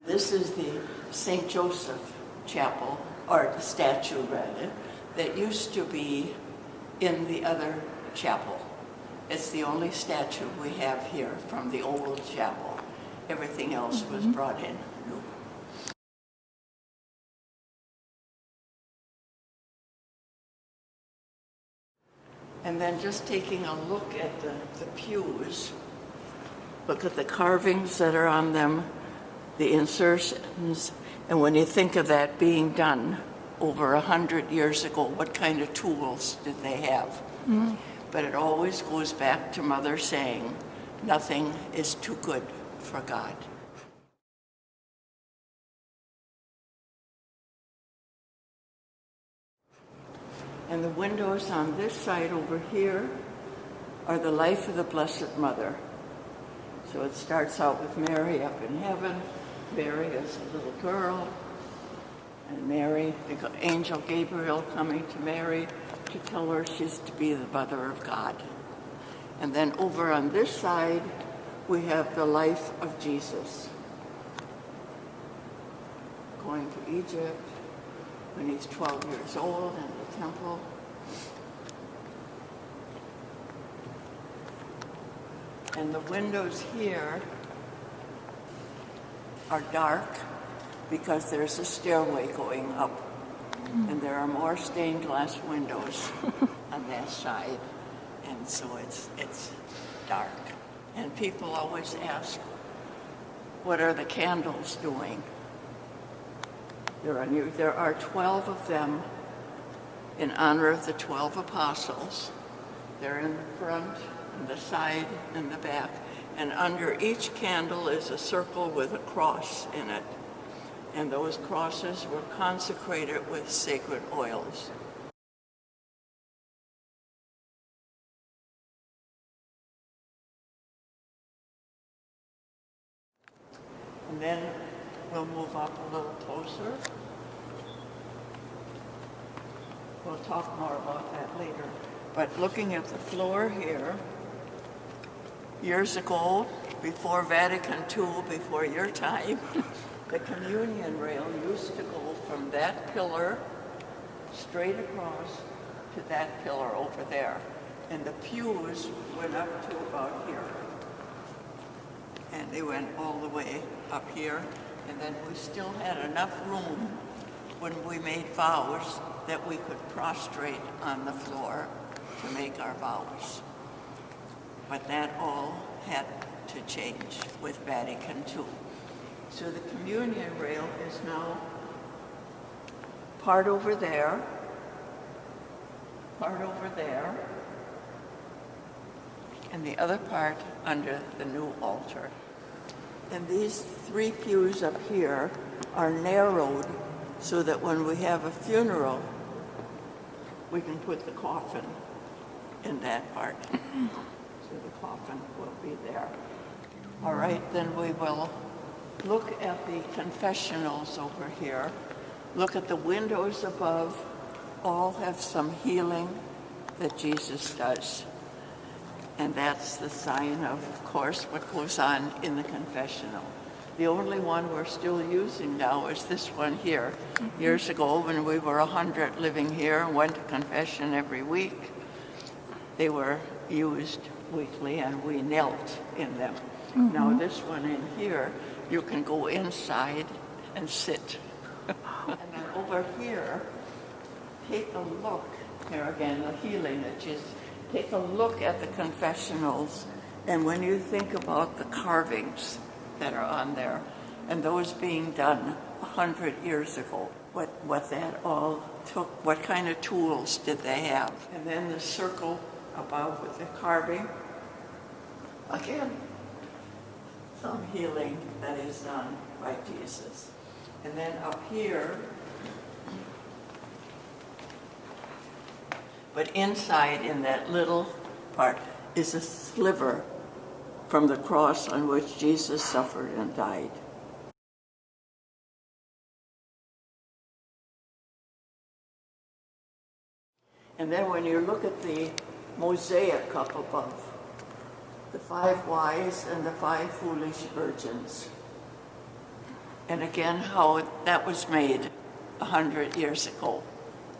This is the St. Joseph Chapel, or the statue rather, that used to be in the other chapel. It's the only statue we have here from the old chapel. Everything else was brought in new. And then just taking a look at the pews, look at the carvings that are on them, the insertions, and when you think of that being done over 100 years ago, what kind of tools did they have? But it always goes back to Mother saying, nothing is too good for God. And the windows on this side over here are the life of the Blessed Mother. So it starts out with Mary up in heaven, Mary as a little girl, and Mary, the angel Gabriel coming to Mary to tell her she's to be the mother of God. And then over on this side, we have the life of Jesus. Going to Egypt when he's 12 years old in the temple. And the windows here are dark because there's a stairway going up. And there are more stained glass windows on that side. And so it's dark. And people always ask, what are the candles doing? There are 12 of them in honor of the 12 apostles. They're in the front, and the side, and the back. And under each candle is a circle with a cross in it. And those crosses were consecrated with sacred oils. And then we'll move up a little closer. We'll talk more about that later. But looking at the floor here, years ago, before Vatican II, before your time, the communion rail used to go from that pillar straight across to that pillar over there. And the pews went up to about here. And they went all the way up here. And then we still had enough room when we made vows that we could prostrate on the floor to make our vows. But that all had to change with Vatican II. So the communion rail is now part over there, and the other part under the new altar. And these three pews up here are narrowed so that when we have a funeral, we can put the coffin in that part. So the coffin will be there. All right, then we will look at the confessionals over here. Look at the windows above. All have some healing that Jesus does. And that's the sign of course, what goes on in the confessional. The only one we're still using now is this one here. Years ago, when we were 100 living here and went to confession every week, they were used weekly and we knelt in them. Now this one in here, you can go inside and sit. And then over here, take a look, here again, the healing that Jesus, take a look at the confessionals, and when you think about the carvings that are on there, and those being done 100 years ago, what that all took, what kind of tools did they have? And then the circle above with the carving, again, some healing that is done by Jesus. And then up here, but inside in that little part is a sliver from the cross on which Jesus suffered and died. And then when you look at the mosaic up above, the 5 wise and the 5 foolish virgins, And again, how that was made 100 years ago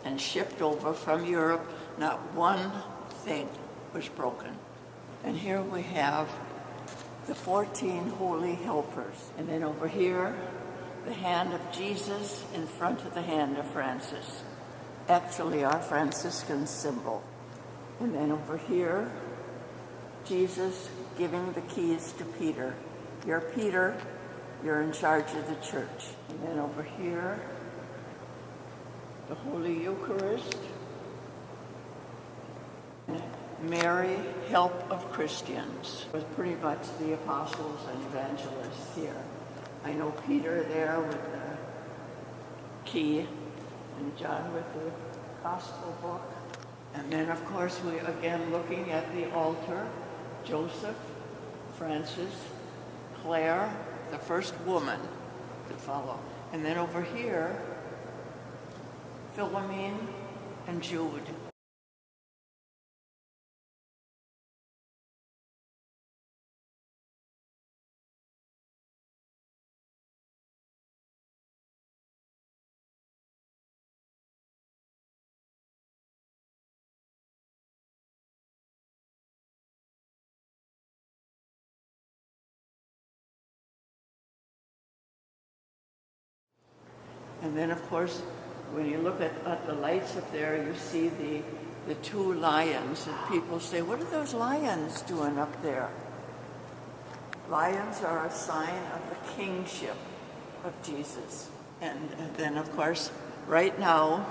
and shipped over from Europe. Not one thing was broken. And here we have the 14 holy helpers. And then over here, the hand of Jesus in front of the hand of Francis. Actually, our Franciscan symbol. And then over here, Jesus giving the keys to Peter. You're Peter, you're in charge of the church. And then over here, the Holy Eucharist. Mary, help of Christians, was pretty much the apostles and evangelists here. I know Peter there with the key, and John with the gospel book. And then, of course, we again looking at the altar, Joseph, Francis, Claire, the first woman to follow. And then over here, Philomene and Jude. And then, of course, when you look at the lights up there, you see the two lions. And people say, what are those lions doing up there? Lions are a sign of the kingship of Jesus. And then, of course, right now,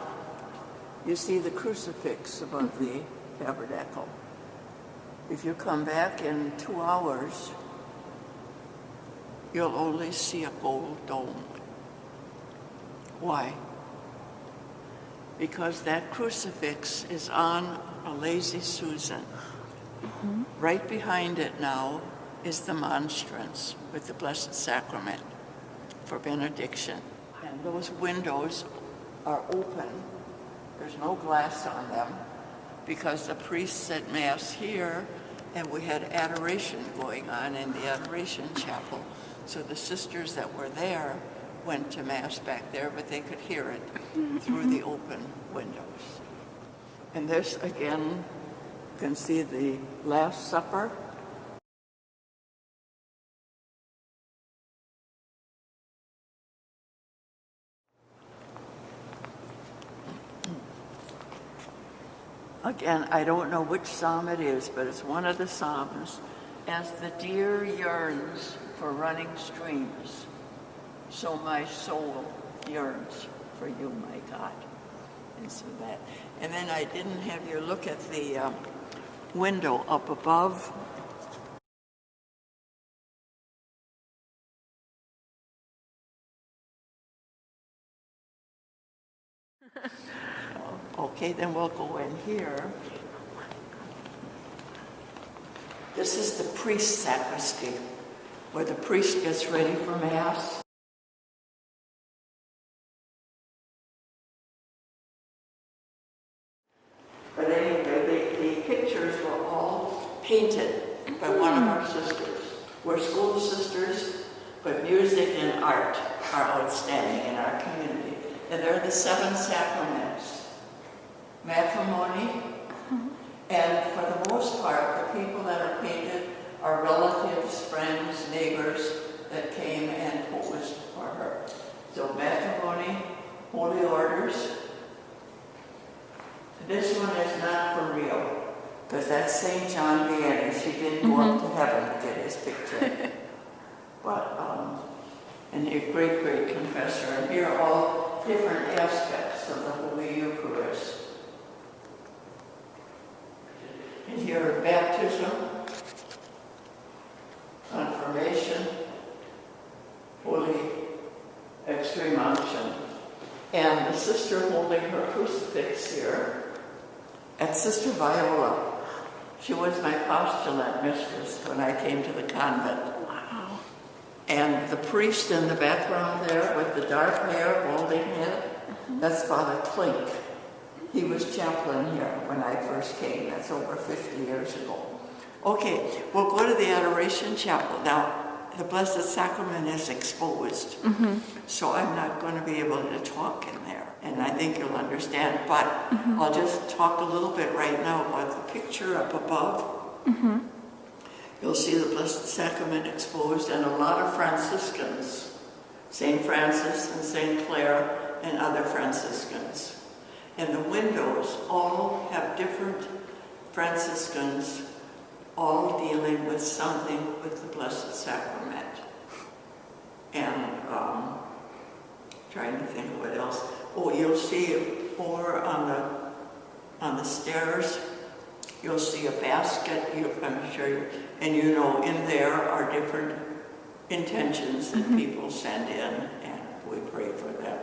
you see the crucifix above the tabernacle. If you come back in 2 hours, you'll only see a gold dome. Why? Because that crucifix is on a Lazy Susan. Mm-hmm. Right behind it now is the monstrance with the Blessed Sacrament for benediction. And those windows are open. There's no glass on them because the priest said Mass here, and we had adoration going on in the Adoration chapel. So the sisters that were there went to Mass back there, but they could hear it through the open windows. And this, again, you can see the Last Supper. Again, I don't know which psalm it is, but it's one of the psalms. As the deer yearns for running streams, so my soul yearns for you, my God. And so that. And then I didn't have you look at the window up above. Okay, then we'll go in here. This is the priest's sacristy, where the priest gets ready for Mass. But anyway, the pictures were all painted by one of our sisters. We're school sisters, but music and art are outstanding in our community. And they're the 7 sacraments. Matrimony, and for the most part, the people that are painted are relatives, friends, neighbors that came and posed for her. So matrimony, holy orders. This one is not for real, because that's St. John Vianney. She didn't go up to heaven to get his picture. But, and a great, great confessor. And here are all different aspects of the Holy Eucharist. And here, baptism, confirmation, holy extreme unction. And the sister holding her crucifix here, that's Sister Viola. She was my postulant mistress when I came to the convent. Wow. And the priest in the background there with the dark hair, balding head, that's Father Klink. He was chaplain here when I first came. That's over 50 years ago. Okay, we'll go to the Adoration Chapel. Now, the Blessed Sacrament is exposed, so I'm not going to be able to talk in there, and I think you'll understand, but I'll just talk a little bit right now about the picture up above. You'll see the Blessed Sacrament exposed, and a lot of Franciscans, St. Francis and St. Clare and other Franciscans. And the windows all have different Franciscans, all dealing with something with the Blessed Sacrament. And trying to think what else. Oh, you'll see over on the stairs, you'll see a basket, I'm sure, and you know in there are different intentions that people send in, and we pray for them.